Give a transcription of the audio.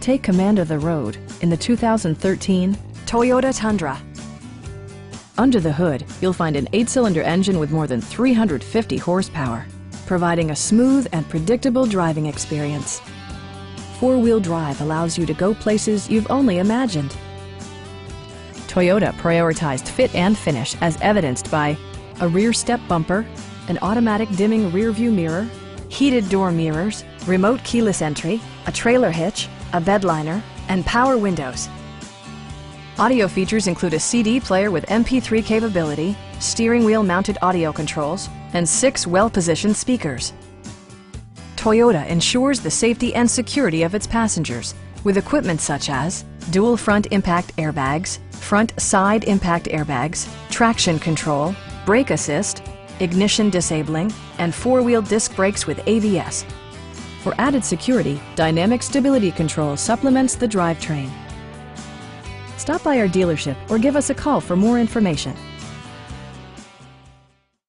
Take command of the road in the 2013 Toyota Tundra. Under the hood, you'll find an 8-cylinder engine with more than 350 horsepower, providing a smooth and predictable driving experience. 4-wheel drive allows you to go places you've only imagined. Toyota prioritized fit and finish as evidenced by a rear step bumper, an automatic dimming rear-view mirror, heated door mirrors, remote keyless entry, a trailer hitch, a bed liner, and power windows. Audio features include a CD player with MP3 capability, steering wheel mounted audio controls, and 6 well-positioned speakers. Toyota ensures the safety and security of its passengers with equipment such as dual front impact airbags, front side impact airbags, traction control, brake assist, ignition disabling, and 4-wheel disc brakes with ABS. For added security, Dynamic Stability Control supplements the drivetrain. Stop by our dealership or give us a call for more information.